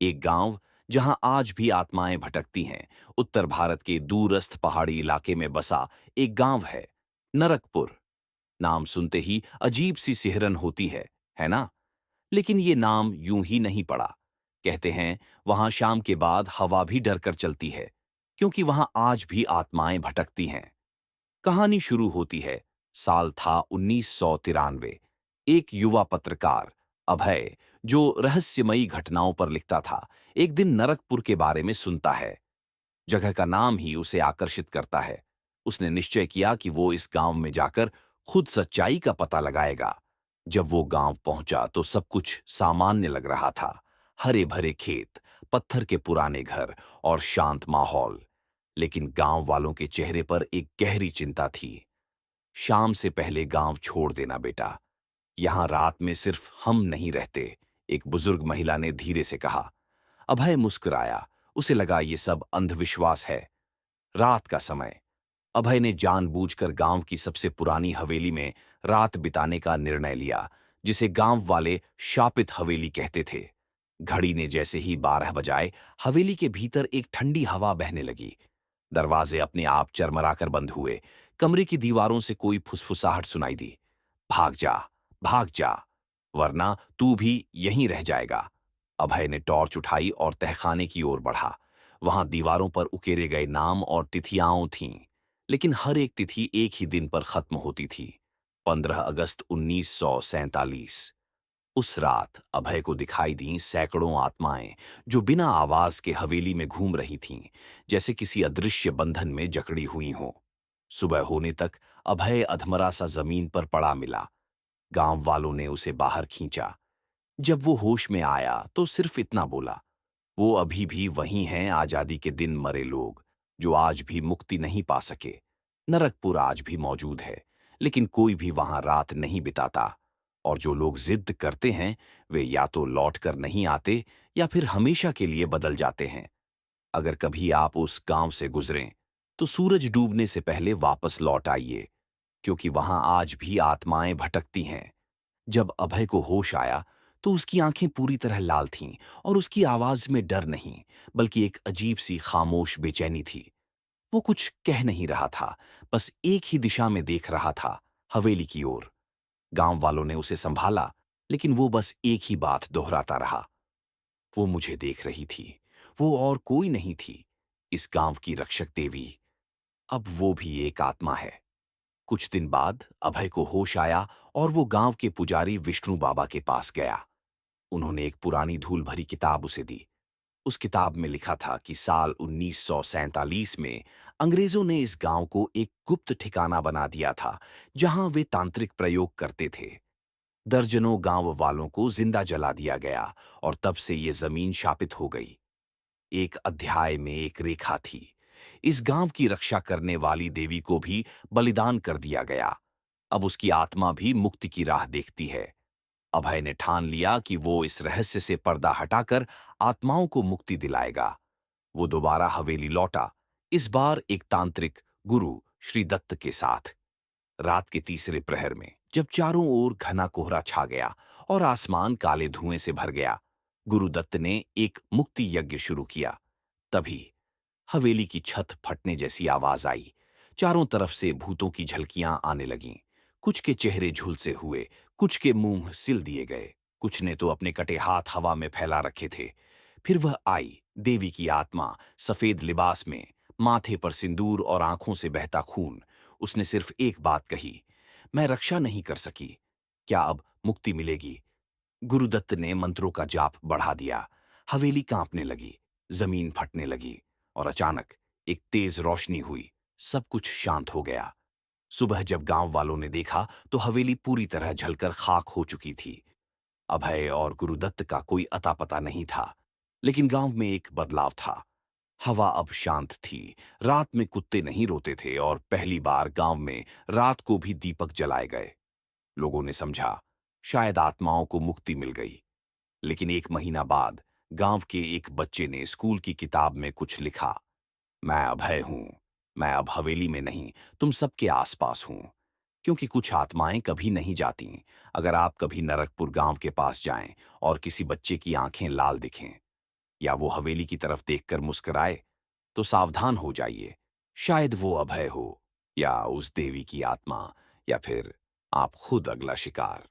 एक गांव जहां आज भी आत्माएं भटकती हैं, उत्तर भारत के दूरस्थ पहाड़ी इलाके में बसा एक गांव है, नरकपुर। नाम सुनते ही अजीब सी सिहरन होती है ना? लेकिन ये नाम यूं ही नहीं पड़ा। कहते हैं वहां शाम के बाद हवा भी डर कर चलती है, क्योंकि वहां आज भी आत्माएं भटकती हैं। कहानी शुरू होती है। साल था 1993। एक युवा पत्रकार, अभय, जो रहस्यमयी घटनाओं पर लिखता था, एक दिन नरकपुर के बारे में सुनता है। जगह का नाम ही उसे आकर्षित करता है। उसने निश्चय किया कि वो इस गांव में जाकर खुद सच्चाई का पता लगाएगा। जब वो गांव पहुंचा तो सब कुछ सामान्य लग रहा था। हरे भरे खेत, पत्थर के पुराने घर और शांत माहौल। लेकिन गांव वालों के चेहरे पर एक गहरी चिंता थी। शाम से पहले गांव छोड़ देना बेटा, यहां रात में सिर्फ हम नहीं रहते, एक बुजुर्ग महिला ने धीरे से कहा। अभय मुस्कुराया। उसे लगा ये सब अंधविश्वास है। रात का समय। अभय ने जानबूझकर गांव की सबसे पुरानी हवेली में रात बिताने का निर्णय लिया, जिसे गांव वाले शापित हवेली कहते थे। घड़ी ने जैसे ही 12 बजाए, हवेली के भीतर एक ठंडी हवा बहने लगी। दरवाजे अपने आप चरमराकर बंद हुए। कमरे की दीवारों से कोई फुसफुसाहट सुनाई दी। भाग जा, भाग जा, वरना तू भी यहीं रह जाएगा। अभय ने टॉर्च उठाई और तहखाने की ओर बढ़ा। वहां दीवारों पर उकेरे गए नाम और तिथियां थीं, लेकिन हर एक तिथि एक ही दिन पर खत्म होती थी। 15 अगस्त 1947। उस रात अभय को दिखाई दी सैकड़ों आत्माएं, जो बिना आवाज के हवेली में घूम रही थीं, जैसे किसी अदृश्य बंधन में जकड़ी हुई हों। सुबह होने तक अभय अधमरा सा जमीन पर पड़ा मिला। गांव वालों ने उसे बाहर खींचा। जब वो होश में आया तो सिर्फ इतना बोला, वो अभी भी वही हैं आजादी के दिन मरे लोग, जो आज भी मुक्ति नहीं पा सके। नरकपुर आज भी मौजूद है, लेकिन कोई भी वहां रात नहीं बिताता। और जो लोग जिद करते हैं, वे या तो लौट कर नहीं आते, या फिर हमेशा के लिए बदल जाते हैं। अगर कभी आप उस गांव से गुजरें, तो सूरज डूबने से पहले वापस लौट आइए, क्योंकि वहां आज भी आत्माएं भटकती हैं। जब अभय को होश आया, तो उसकी आंखें पूरी तरह लाल थीं, और उसकी आवाज में डर नहीं, बल्कि एक अजीब सी खामोश बेचैनी थी। वो कुछ कह नहीं रहा था, बस एक ही दिशा में देख रहा था, हवेली की ओर। गांव वालों ने उसे संभाला, लेकिन वो बस एक ही बात दोहराता रहा। वो मुझे देख रही थी, वो और कोई नहीं थी, इस गांव की रक्षक देवी। अब वो भी एक आत्मा है। कुछ दिन बाद अभय को होश आया और वो गांव के पुजारी विष्णु बाबा के पास गया। उन्होंने एक पुरानी धूल भरी किताब उसे दी। उस किताब में लिखा था कि साल 1947 में अंग्रेजों ने इस गांव को एक गुप्त ठिकाना बना दिया था, जहां वे तांत्रिक प्रयोग करते थे। दर्जनों गांव वालों को जिंदा जला दिया गया, और तब से ये जमीन शापित हो गई। एक अध्याय में एक रेखा थी। इस गांव की रक्षा करने वाली देवी को भी बलिदान कर दिया गया। अब उसकी आत्मा भी मुक्ति की राह देखती है। अभय ने ठान लिया कि वो इस रहस्य से पर्दा हटाकर आत्माओं को मुक्ति दिलाएगा। वो दोबारा हवेली लौटा, इस बार एक तांत्रिक गुरु श्री दत्त के साथ। रात के तीसरे प्रहर में, जब चारों ओर घना कोहरा छा गया और आसमान काले धुएं से भर गया, गुरुदत्त ने एक मुक्ति यज्ञ शुरू किया। तभी हवेली की छत फटने जैसी आवाज आई। चारों तरफ से भूतों की झलकियां आने लगीं। कुछ के चेहरे झुलसे हुए, कुछ के मुंह सिल दिए गए, कुछ ने तो अपने कटे हाथ हवा में फैला रखे थे। फिर वह आई, देवी की आत्मा, सफेद लिबास में, माथे पर सिंदूर और आंखों से बहता खून। उसने सिर्फ एक बात कही, मैं रक्षा नहीं कर सकी, क्या अब मुक्ति मिलेगी? गुरुदत्त ने मंत्रों का जाप बढ़ा दिया। हवेली कांपने लगी, जमीन फटने लगी, और अचानक एक तेज रोशनी हुई। सब कुछ शांत हो गया। सुबह जब गांव वालों ने देखा, तो हवेली पूरी तरह जलकर खाक हो चुकी थी। अभय और गुरुदत्त का कोई अता पता नहीं था, लेकिन गांव में एक बदलाव था। हवा अब शांत थी, रात में कुत्ते नहीं रोते थे, और पहली बार गांव में रात को भी दीपक जलाए गए। लोगों ने समझा, शायद आत्माओं को मुक्ति मिल गई। लेकिन एक महीना बाद गांव के एक बच्चे ने स्कूल की किताब में कुछ लिखा, मैं अभय हूं, मैं अब हवेली में नहीं, तुम सबके आसपास हूं। क्योंकि कुछ आत्माएं कभी नहीं जाती। अगर आप कभी नरकपुर गांव के पास जाएं और किसी बच्चे की आंखें लाल दिखें, या वो हवेली की तरफ देखकर मुस्कुराए, तो सावधान हो जाइए। शायद वो अभय हो, या उस देवी की आत्मा, या फिर आप खुद अगला शिकार।